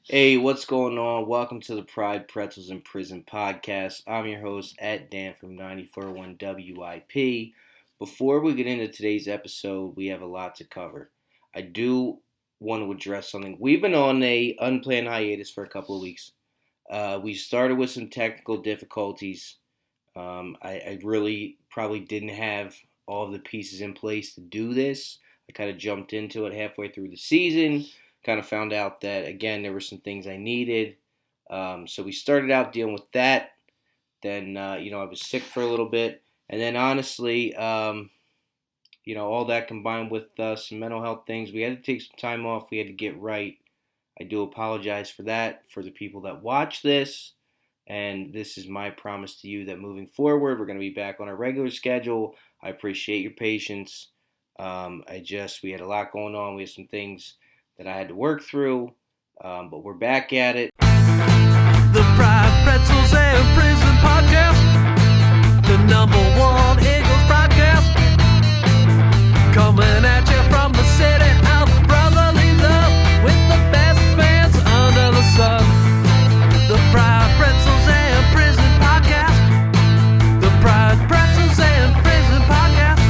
Hey, what's going on? Welcome to the Pride Pretzels in Prison podcast. I'm your host, at Dan from 941 WIP. Before we get into today's episode, we have a lot to cover. I do want to address something. We've been on a unplanned hiatus for a couple of weeks. We started with some technical difficulties. I really probably didn't have all of the pieces in place to do this. I kind of jumped into it halfway through the season. Kind of found out that, again, there were some things I needed. So we started out dealing with that. Then, I was sick for a little bit. And then, honestly, all that combined with some mental health things, we had to take some time off. We had to get right. I do apologize for that for the people that watch this. And this is my promise to you that moving forward, we're going to be back on our regular schedule. I appreciate your patience. We had a lot going on. We had some things that I had to work through, but we're back at it. The Pride Pretzels and Prison Podcast, the #1 Eagles podcast, coming at you from the city of brotherly love, with the best fans under the sun. The Pride Pretzels and Prison Podcast, the Pride Pretzels and Prison Podcast.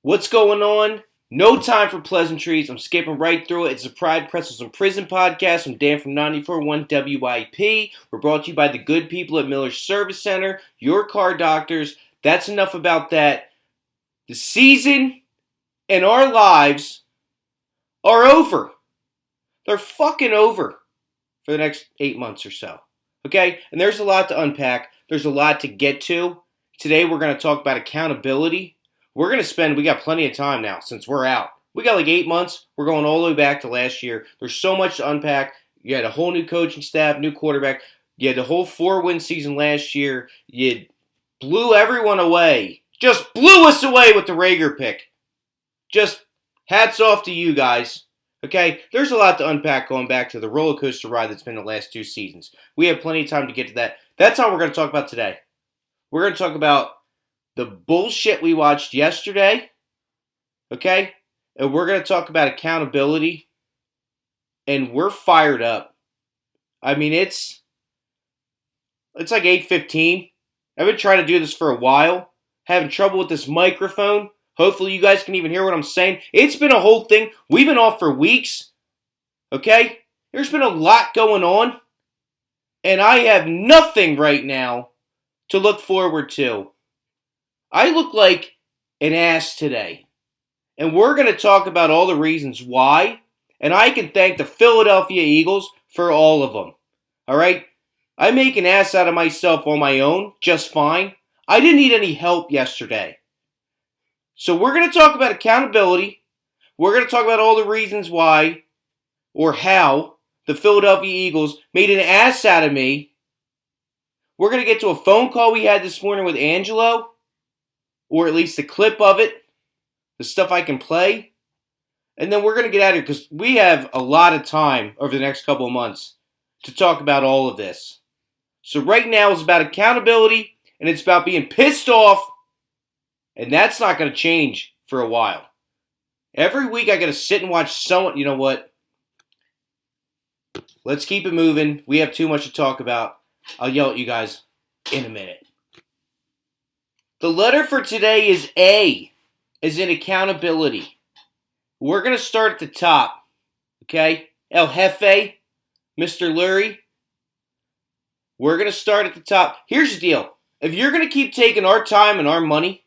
What's going on? No time for pleasantries. I'm skipping right through it. It's the Pride Pretzels in Prison podcast. I'm Dan from 941 WIP. We're brought to you by the good people at Miller's Service Center, your car doctors. That's enough about that. The season and our lives are over. They're fucking over for the next 8 months or so. Okay? And there's a lot to unpack. There's a lot to get to. Today we're going to talk about accountability. We got plenty of time now since we're out. We got like 8 months. We're going all the way back to last year. There's so much to unpack. You had a whole new coaching staff, new quarterback. You had the whole 4-win season last year. You blew everyone away. Just blew us away with the Rager pick. Just hats off to you guys. Okay? There's a lot to unpack going back to the roller coaster ride that's been the last 2 seasons. We have plenty of time to get to that. That's all we're going to talk about today. We're going to talk about the bullshit we watched yesterday, okay? And we're going to talk about accountability, and we're fired up. I mean, it's like 8:15. I've been trying to do this for a while, having trouble with this microphone. Hopefully you guys can even hear what I'm saying. It's been a whole thing. We've been off for weeks, okay? There's been a lot going on, and I have nothing right now to look forward to. I look like an ass today. And we're going to talk about all the reasons why. And I can thank the Philadelphia Eagles for all of them. All right? I make an ass out of myself on my own just fine. I didn't need any help yesterday. So we're going to talk about accountability. We're going to talk about all the reasons why or how the Philadelphia Eagles made an ass out of me. We're going to get to a phone call we had this morning with Angelo. Or at least a clip of it, the stuff I can play. And then we're going to get out of here because we have a lot of time over the next couple of months to talk about all of this. So right now it's about accountability and it's about being pissed off. And that's not going to change for a while. Every week I got to sit and watch someone. You know what? Let's keep it moving. We have too much to talk about. I'll yell at you guys in a minute. The letter for today is A, as in accountability. We're going to start at the top, okay? El Jefe, Mr. Lurie. We're going to start at the top. Here's the deal. If you're going to keep taking our time and our money,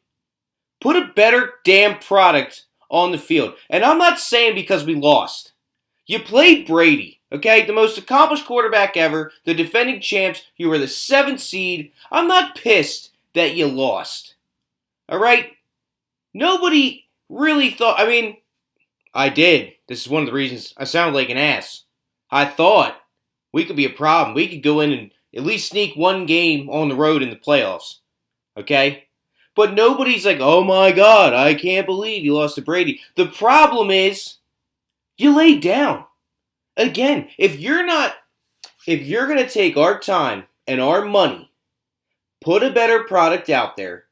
put a better damn product on the field. And I'm not saying because we lost. You played Brady, okay? The most accomplished quarterback ever, the defending champs. You were the 7th seed. I'm not pissed that you lost. All right? Nobody really thought, I did. This is one of the reasons I sound like an ass. I thought we could be a problem. We could go in and at least sneak one game on the road in the playoffs. Okay? But nobody's like, oh my God, I can't believe you lost to Brady. The problem is, you laid down. Again, if you're going to take our time and our money, put a better product out there,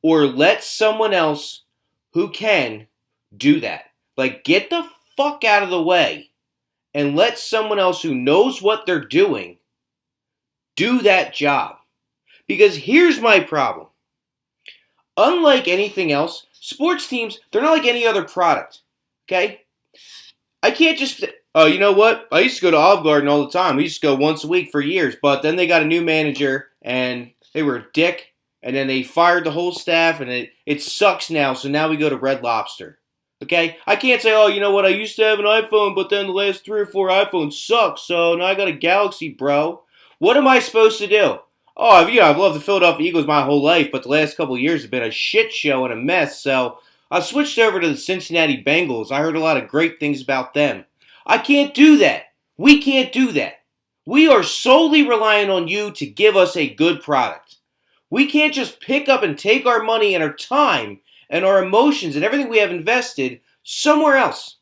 or let someone else who can do that. Like, get the fuck out of the way and let someone else who knows what they're doing do that job. Because here's my problem. Unlike anything else, sports teams, they're not like any other product. Okay? I can't just, oh, you know what? I used to go to Olive Garden all the time. We used to go once a week for years. But then they got a new manager, and they were a dick. And then they fired the whole staff, and it sucks now. So now we go to Red Lobster. Okay? I can't say, oh, you know what? I used to have an iPhone, but then the last 3 or 4 iPhones suck. So now I got a Galaxy, bro. What am I supposed to do? Oh, I've loved the Philadelphia Eagles my whole life, but the last couple of years have been a shit show and a mess. So I switched over to the Cincinnati Bengals. I heard a lot of great things about them. I can't do that. We can't do that. We are solely relying on you to give us a good product. We can't just pick up and take our money and our time and our emotions and everything we have invested somewhere else.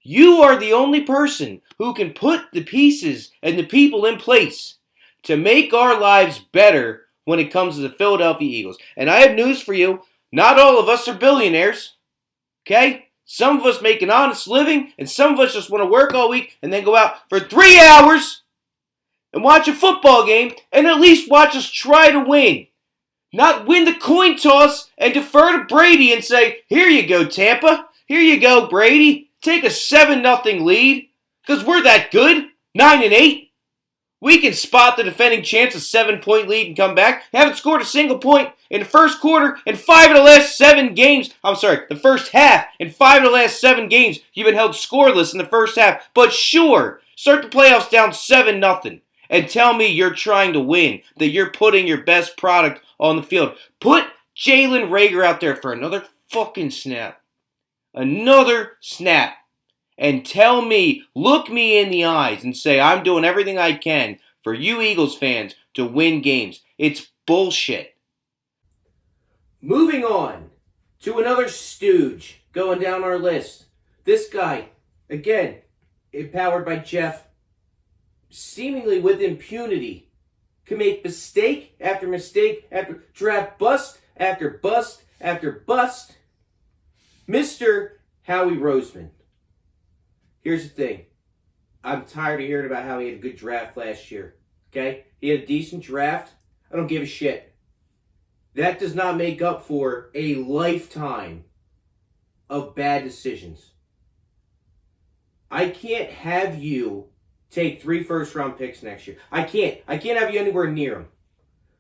You are the only person who can put the pieces and the people in place to make our lives better when it comes to the Philadelphia Eagles. And I have news for you. Not all of us are billionaires. Okay? Some of us make an honest living, and some of us just want to work all week and then go out for 3 hours and watch a football game and at least watch us try to win. Not win the coin toss and defer to Brady and say, here you go, Tampa. Here you go, Brady. Take a 7-0 lead. Because we're that good. 9-8. We can spot the defending champs a 7-point lead and come back. Haven't scored a single point in the first quarter in 5 of the last 7 games. The first half. In 5 of the last 7 games, you've been held scoreless in the first half. But sure, start the playoffs down 7-0. And tell me you're trying to win, that you're putting your best product on the field. Put Jalen Reagor out there for another fucking snap. Another snap. And tell me, look me in the eyes and say, I'm doing everything I can for you Eagles fans to win games. It's bullshit. Moving on to another stooge going down our list. This guy, again, empowered by Jeff, seemingly with impunity, can make mistake after mistake after draft bust after bust after bust. Mr. Howie Roseman. Here's the thing. I'm tired of hearing about how he had a good draft last year. Okay? He had a decent draft. I don't give a shit. That does not make up for a lifetime of bad decisions. I can't have you take 3 first-round picks next year. I can't. I can't have you anywhere near them.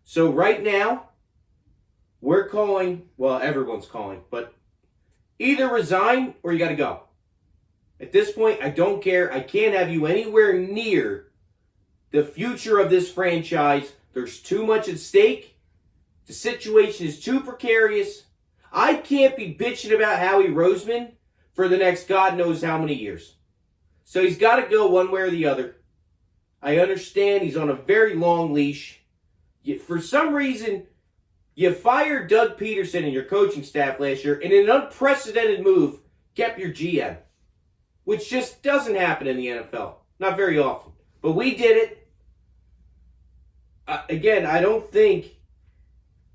So right now, we're calling, well, everyone's calling, but either resign or you got to go. At this point, I don't care. I can't have you anywhere near the future of this franchise. There's too much at stake. The situation is too precarious. I can't be bitching about Howie Roseman for the next God knows how many years. So he's got to go one way or the other. I understand he's on a very long leash. Yet for some reason, you fired Doug Peterson and your coaching staff last year, and in an unprecedented move, kept your GM. Which just doesn't happen in the NFL. Not very often. But we did it. Again, I don't think...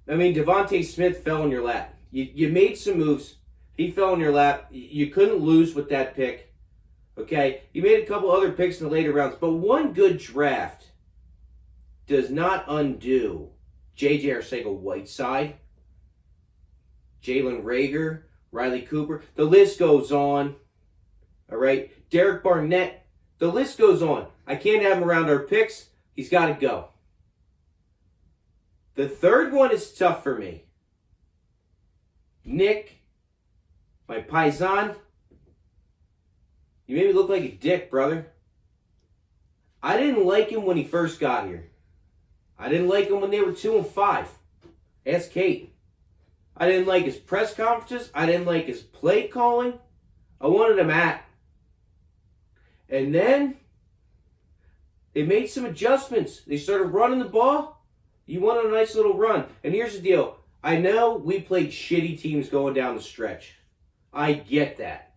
Devontae Smith fell in your lap. You made some moves. He fell in your lap. You couldn't lose with that pick. Okay? You made a couple other picks in the later rounds. But one good draft does not undo J.J. Arcega-Whiteside, Jalen Reagor, Riley Cooper. The list goes on. All right? Derek Barnett. The list goes on. I can't have him around our picks. He's got to go. The third one is tough for me. Nick, my paisan, you made me look like a dick, brother. I didn't like him when he first got here. I didn't like him when they were 2-5. Ask Kate. I didn't like his press conferences. I didn't like his play calling. I wanted him at. And then they made some adjustments. They started running the ball. You went on a nice little run. And here's the deal. I know we played shitty teams going down the stretch. I get that.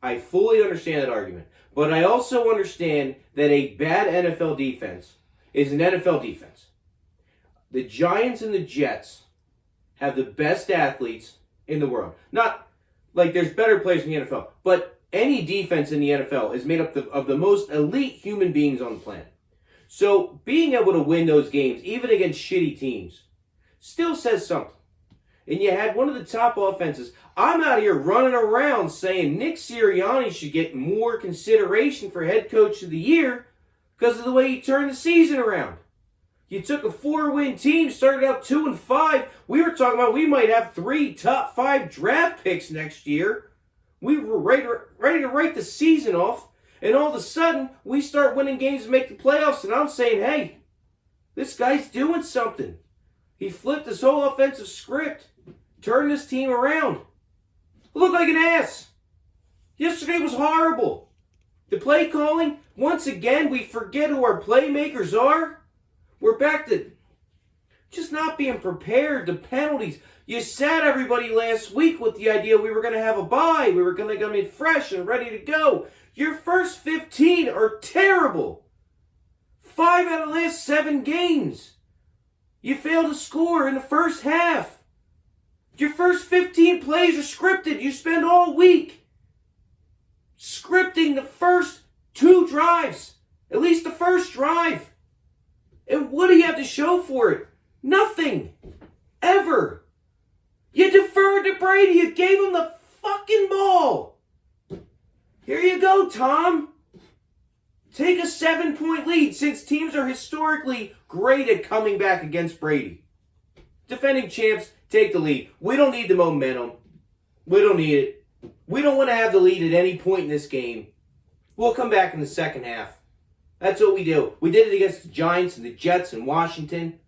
I fully understand that argument. But I also understand that a bad NFL defense is an NFL defense. The Giants and the Jets have the best athletes in the world. Like, there's better players in the NFL. But any defense in the NFL is made up of the most elite human beings on the planet. So being able to win those games, even against shitty teams, still says something. And you had one of the top offenses. I'm out here running around saying Nick Sirianni should get more consideration for head coach of the year because of the way he turned the season around. You took a 4-win team, started out 2-5. We were talking about we might have 3 top 5 draft picks next year. We were ready to write the season off. And all of a sudden, we start winning games and make the playoffs. And I'm saying, hey, this guy's doing something. He flipped his whole offensive script. Turned this team around. Look like an ass. Yesterday was horrible. The play calling, once again, we forget who our playmakers are. We're back to just not being prepared. The penalties. You sat everybody last week with the idea we were going to have a bye. We were going to come in fresh and ready to go. Your first 15 are terrible. 5 out of the last 7 games. You failed to score in the first half. Your first 15 plays are scripted. You spend all week scripting the first 2 drives. At least the first drive. And what do you have to show for it? Nothing. Ever. You deferred to Brady. You gave him the fucking ball. Here you go, Tom. Take a 7-point lead since teams are historically great at coming back against Brady. Defending champs, take the lead. We don't need the momentum. We don't need it. We don't want to have the lead at any point in this game. We'll come back in the second half. That's what we do. We did it against the Giants and the Jets and Washington.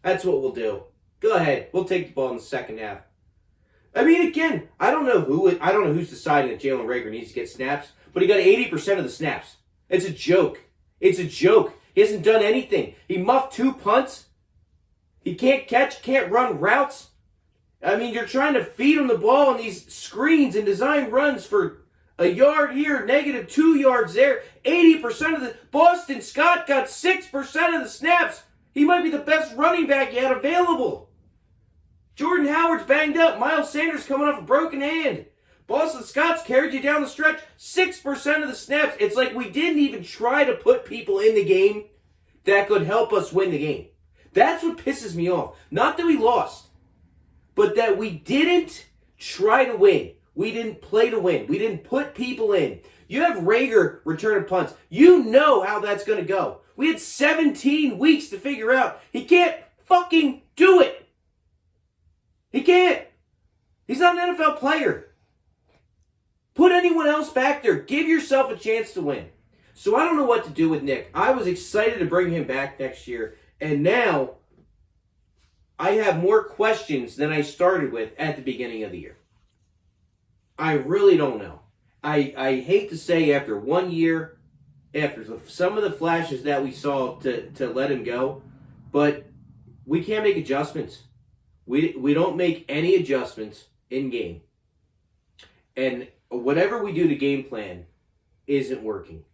That's what we'll do. Go ahead. We'll take the ball in the second half. I mean, again, I don't know who's deciding that Jalen Reagor needs to get snaps, but he got 80% of the snaps. It's a joke. It's a joke. He hasn't done anything. He muffed 2 punts. He can't catch, can't run routes. I mean, you're trying to feed him the ball on these screens and design runs for a yard here, negative 2 yards there. 80% of the... Boston Scott got 6% of the snaps. He might be the best running back you had available. Jordan Howard's banged up. Miles Sanders coming off a broken hand. Boston Scott's carried you down the stretch. 6% of the snaps. It's like we didn't even try to put people in the game that could help us win the game. That's what pisses me off. Not that we lost, but that we didn't try to win. We didn't play to win. We didn't put people in. You have Reagor returning punts. You know how that's going to go. We had 17 weeks to figure out. He can't fucking do it. He can't. He's not an NFL player. Put anyone else back there. Give yourself a chance to win. So I don't know what to do with Nick. I was excited to bring him back next year. And now, I have more questions than I started with at the beginning of the year. I really don't know. I hate to say after 1 year, after some of the flashes that we saw to let him go, but we can't make adjustments. We don't make any adjustments in game. And whatever we do to game plan isn't working.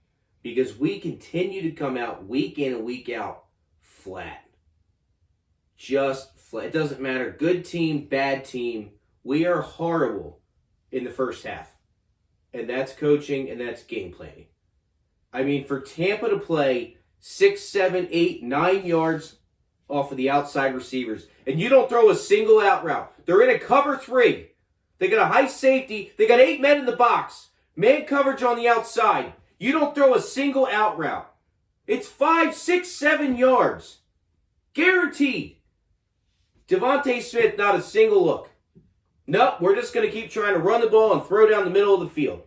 Because we continue to come out week in and week out flat. Just flat. It doesn't matter. Good team, bad team. We are horrible in the first half. And that's coaching and that's game planning. I mean, for Tampa to play 6, 7, 8, 9 yards off of the outside receivers, and you don't throw a single out route. They're in a cover 3. They got a high safety. They got 8 men in the box. Man coverage on the outside. You don't throw a single out route. It's 5, 6, 7 yards. Guaranteed. Devontae Smith, not a single look. Nope, we're just going to keep trying to run the ball and throw down the middle of the field.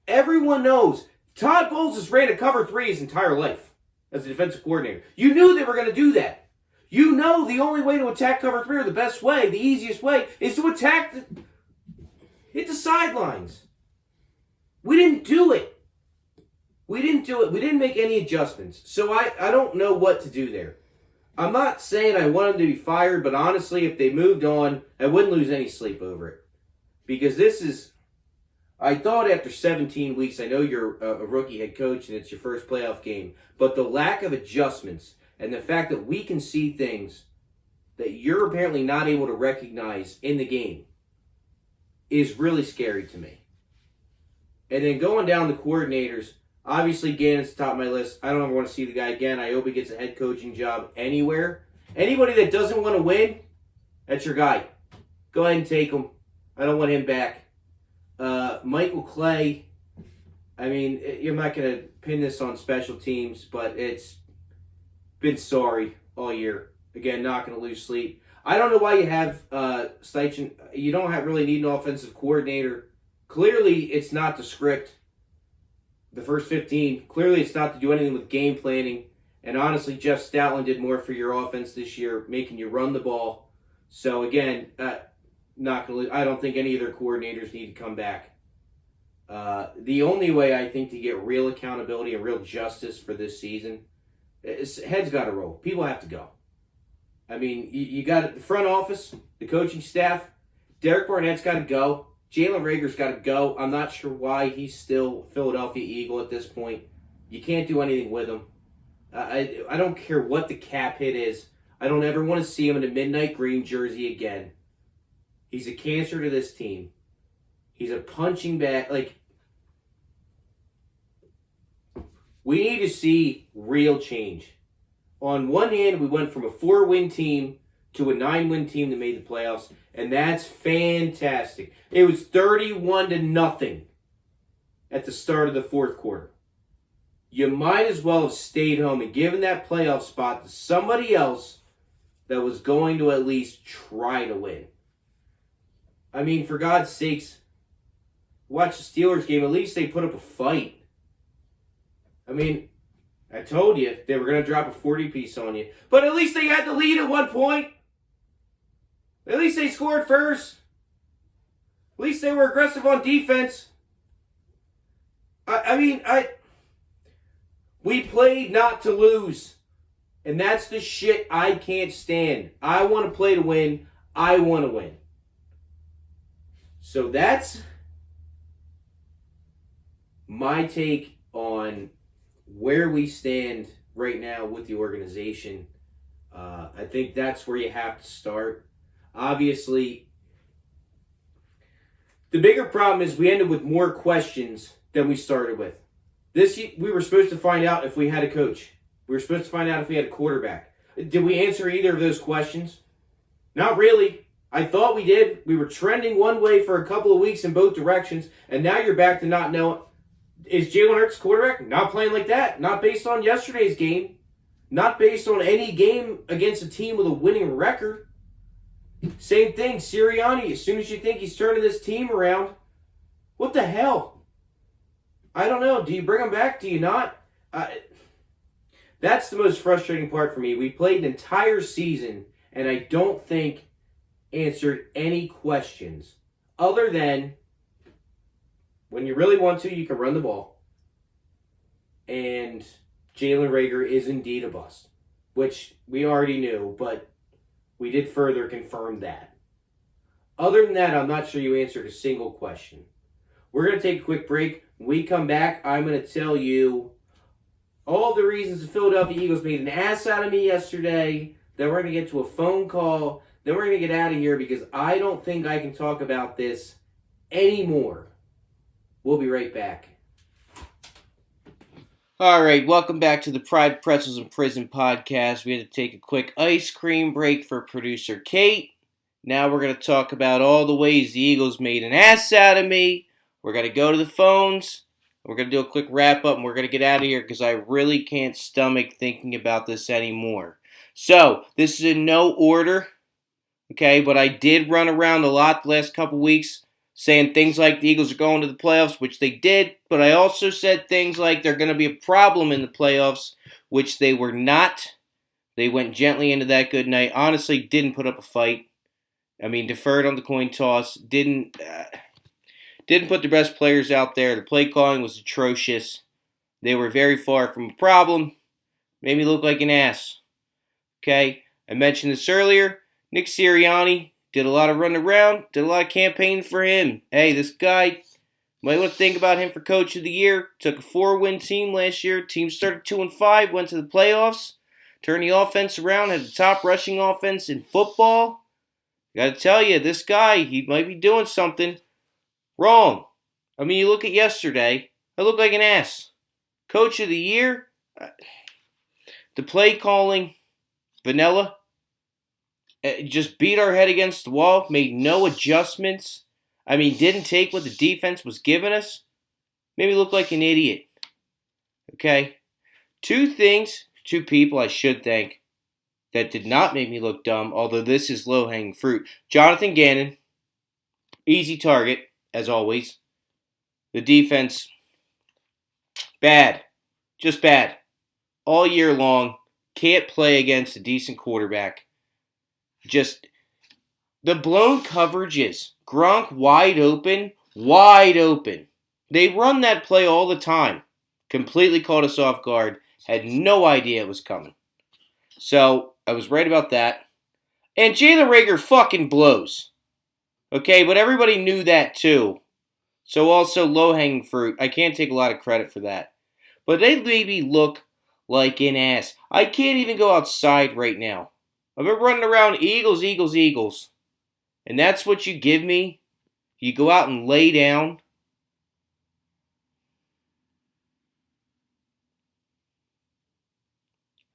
Everyone knows Todd Bowles has ran a cover 3 his entire life as a defensive coordinator. You knew they were going to do that. You know the only way to attack cover 3, or the best way, the easiest way, is to hit the sidelines. We didn't do it. We didn't make any adjustments. So I don't know what to do there. I'm not saying I want him to be fired, but honestly, if they moved on, I wouldn't lose any sleep over it. Because this is... I thought after 17 weeks, I know you're a rookie head coach and it's your first playoff game, but the lack of adjustments and the fact that we can see things that you're apparently not able to recognize in the game is really scary to me. And then going down the coordinators, obviously Gannon's top of my list. I don't ever want to see the guy again. I hope he gets a head coaching job anywhere. Anybody that doesn't want to win, that's your guy. Go ahead and take him. I don't want him back. Michael Clay, I mean, you're not going to pin this on special teams, but it's been sorry all year. Again, not going to lose sleep. I don't know why you have Steichen. You don't really need an offensive coordinator. Clearly, it's not the script. The first 15. Clearly, it's not to do anything with game planning. And honestly, Jeff Stoutland did more for your offense this year, making you run the ball. So again, not gonna. I don't think any of their coordinators need to come back. The only way I think to get real accountability and real justice for this season is heads got to roll. People have to go. I mean, you got the front office, the coaching staff. Derek Barnett's got to go. Jalen Reagor's got to go. I'm not sure why he's still Philadelphia Eagle at this point. You can't do anything with him. I don't care what the cap hit is. I don't ever want to see him in a midnight green jersey again. He's a cancer to this team. He's a punching bag. Like, we need to see real change. On one hand, we went from a 4-win team to a 9-win team that made the playoffs, and that's fantastic. It was 31-0 at the start of the fourth quarter. You might as well have stayed home and given that playoff spot to somebody else that was going to at least try to win. I mean, for God's sakes, watch the Steelers game. At least they put up a fight. I mean, I told you they were going to drop a 40-piece on you. But at least they had the lead at one point. At least they scored first. At least they were aggressive on defense. We played not to lose. And that's the shit I can't stand. I want to play to win. I want to win. So that's my take on where we stand right now with the organization. I think that's where you have to start. Obviously, the bigger problem is we ended with more questions than we started with. We were supposed to find out if we had a coach. We were supposed to find out if we had a quarterback. Did we answer either of those questions? Not really. I thought we did. We were trending one way for a couple of weeks in both directions, and now you're back to not knowing. Is Jalen Hurts quarterback? Not playing like that. Not based on yesterday's game. Not based on any game against a team with a winning record. Same thing, Sirianni. As soon as you think he's turning this team around, what the hell? I don't know. Do you bring him back? Do you not? That's the most frustrating part for me. We played an entire season, and I don't think answered any questions other than when you really want to, you can run the ball. And Jalen Reagor is indeed a bust, which we already knew, but we did further confirm that. Other than that, I'm not sure you answered a single question. We're going to take a quick break. When we come back, I'm going to tell you all the reasons the Philadelphia Eagles made an ass out of me yesterday. Then we're going to get to a phone call. Then we're going to get out of here because I don't think I can talk about this anymore. We'll be right back. All right, welcome back to the Pride Pretzels in Prison podcast. We had to take a quick ice cream break for producer Kate. Now we're going to talk about all the ways the Eagles made an ass out of me. We're going to go to the phones. We're going to do a quick wrap-up, and we're going to get out of here because I really can't stomach thinking about this anymore. So, this is in no order, okay, but I did run around a lot the last couple weeks saying things like the Eagles are going to the playoffs, which they did, but I also said things like they're going to be a problem in the playoffs, which they were not. They went gently into that good night. Honestly, didn't put up a fight. I mean, deferred on the coin toss. Didn't put the best players out there. The play calling was atrocious. They were very far from a problem. Made me look like an ass. Okay? I mentioned this earlier. Nick Sirianni did a lot of running around. Did a lot of campaigning for him. Hey, this guy, might want to think about him for Coach of the Year. Took a 4-win team last year. Team started 2-5. Went to the playoffs. Turned the offense around. Had the top rushing offense in football. Got to tell you, this guy, he might be doing something. Wrong. I mean, you look at yesterday, I look like an ass. Coach of the year? The play calling, vanilla. Just beat our head against the wall, made no adjustments. I mean, didn't take what the defense was giving us. Made me look like an idiot. Okay? Two people I should thank that did not make me look dumb, although this is low-hanging fruit. Jonathan Gannon, easy target, as always. The defense, bad. Just bad. All year long, can't play against a decent quarterback. Just the blown coverages. Gronk wide open. They run that play all the time. Completely caught us off guard. Had no idea it was coming. So, I was right about that. And Jalen Reagor fucking blows. Okay, but everybody knew that too. So also low-hanging fruit. I can't take a lot of credit for that. But they made me look like an ass. I can't even go outside right now. I've been running around Eagles. And that's what you give me? You go out and lay down?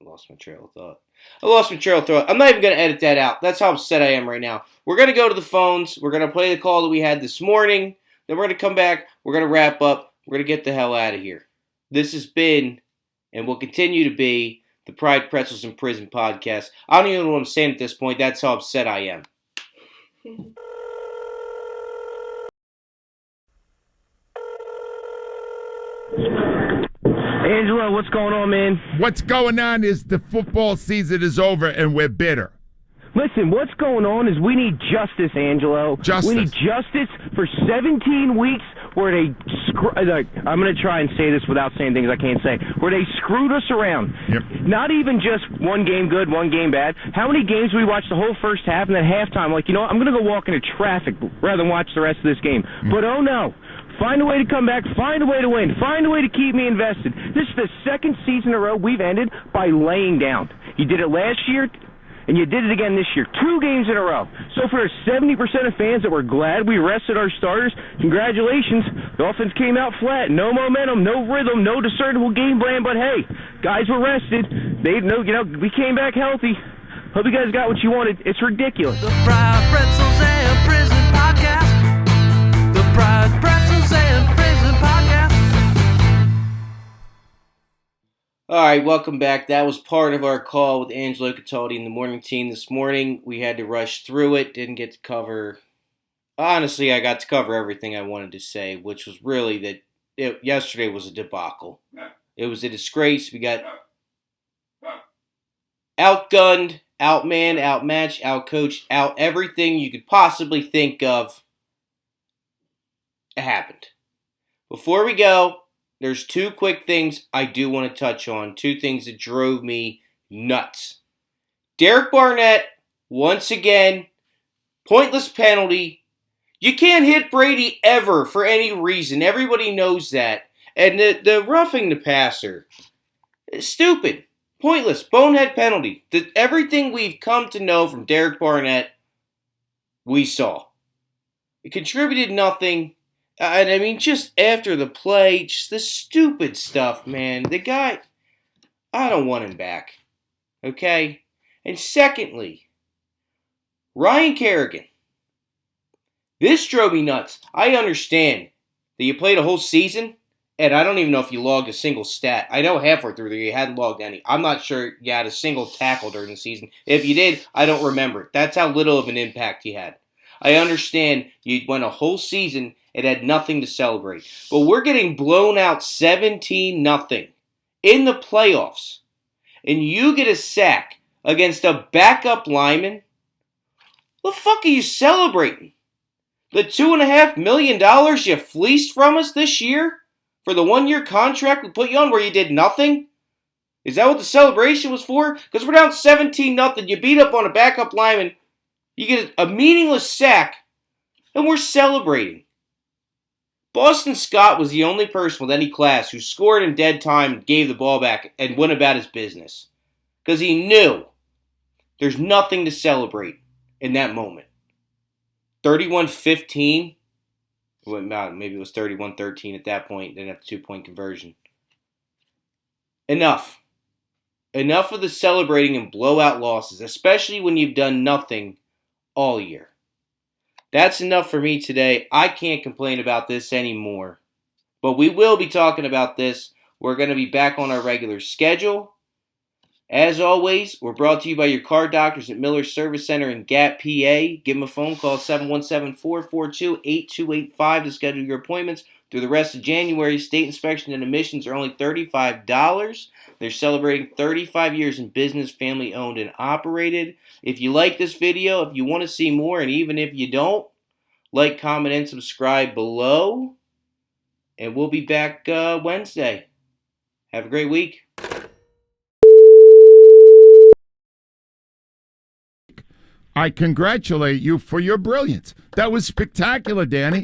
I lost my trail of thought. I'm not even going to edit that out. That's how upset I am right now. We're going to go to the phones. We're going to play the call that we had this morning. Then we're going to come back. We're going to wrap up. We're going to get the hell out of here. This has been, and will continue to be, the Pride, Pretzels, and Prison podcast. I don't even know what I'm saying at this point. That's how upset I am. Angelo, what's going on, man? What's going on is the football season is over and we're bitter. Listen, what's going on is we need justice, Angelo. Justice. We need justice for 17 weeks where they, I'm going to try and say this without saying things I can't say, where they screwed us around. Yep. Not even just one game good, one game bad. How many games we watched the whole first half and then halftime, like, you know what, I'm going to go walk into traffic rather than watch the rest of this game. But oh no. Find a way to come back. Find a way to win. Find a way to keep me invested. This is the second season in a row we've ended by laying down. You did it last year, and you did it again this year. 2 games in a row. So for 70% of fans that were glad we rested our starters, congratulations. The offense came out flat. No momentum, no rhythm, no discernible game plan. But hey, guys were rested. We came back healthy. Hope you guys got what you wanted. It's ridiculous. The Pride, Pretzels, and Prison podcast. The Pride, Pretzels, and Prison podcast. All right, welcome back. That was part of our call with Angelo Cataldi and the morning team this morning. We had to rush through it. Didn't get to cover. Honestly, I got to cover everything I wanted to say, which was really that yesterday was a debacle. It was a disgrace. We got outgunned, outmanned, outmatched, outcoached, out everything you could possibly think of. It happened. Before we go, there's 2 quick things I do want to touch on. 2 things that drove me nuts. Derek Barnett, once again, pointless penalty. You can't hit Brady ever for any reason. Everybody knows that. And the roughing the passer, stupid, pointless, bonehead penalty. Everything we've come to know from Derek Barnett, we saw. It contributed nothing. And I mean, just after the play, just the stupid stuff, man. The guy, I don't want him back. Okay? And secondly, Ryan Kerrigan. This drove me nuts. I understand that you played a whole season, and I don't even know if you logged a single stat. I know halfway through there you hadn't logged any. I'm not sure you had a single tackle during the season. If you did, I don't remember it. That's how little of an impact you had. I understand you went a whole season. It had nothing to celebrate. But we're getting blown out 17-0 in the playoffs. And you get a sack against a backup lineman? The fuck are you celebrating? The $2.5 million you fleeced from us this year? For the 1-year contract we put you on where you did nothing? Is that what the celebration was for? Because we're down 17-0. You beat up on a backup lineman. You get a meaningless sack. And we're celebrating. Boston Scott was the only person with any class who scored in dead time and gave the ball back and went about his business. Because he knew there's nothing to celebrate in that moment. 31-15? Maybe it was 31-13 at that point. Didn't have the 2-point conversion. Enough. Enough of the celebrating and blowout losses, especially when you've done nothing all year. That's enough for me today. I can't complain about this anymore. But we will be talking about this. We're going to be back on our regular schedule. As always, we're brought to you by your car doctors at Miller Service Center in Gap, PA. Give them a phone call, 717-442-8285 to schedule your appointments. Through the rest of January, state inspection and admissions are only $35. They're celebrating 35 years in business, family owned and operated. If you like this video, if you want to see more, and even if you don't, like, comment, and subscribe below. And we'll be back Wednesday. Have a great week. I congratulate you for your brilliance. That was spectacular, Danny.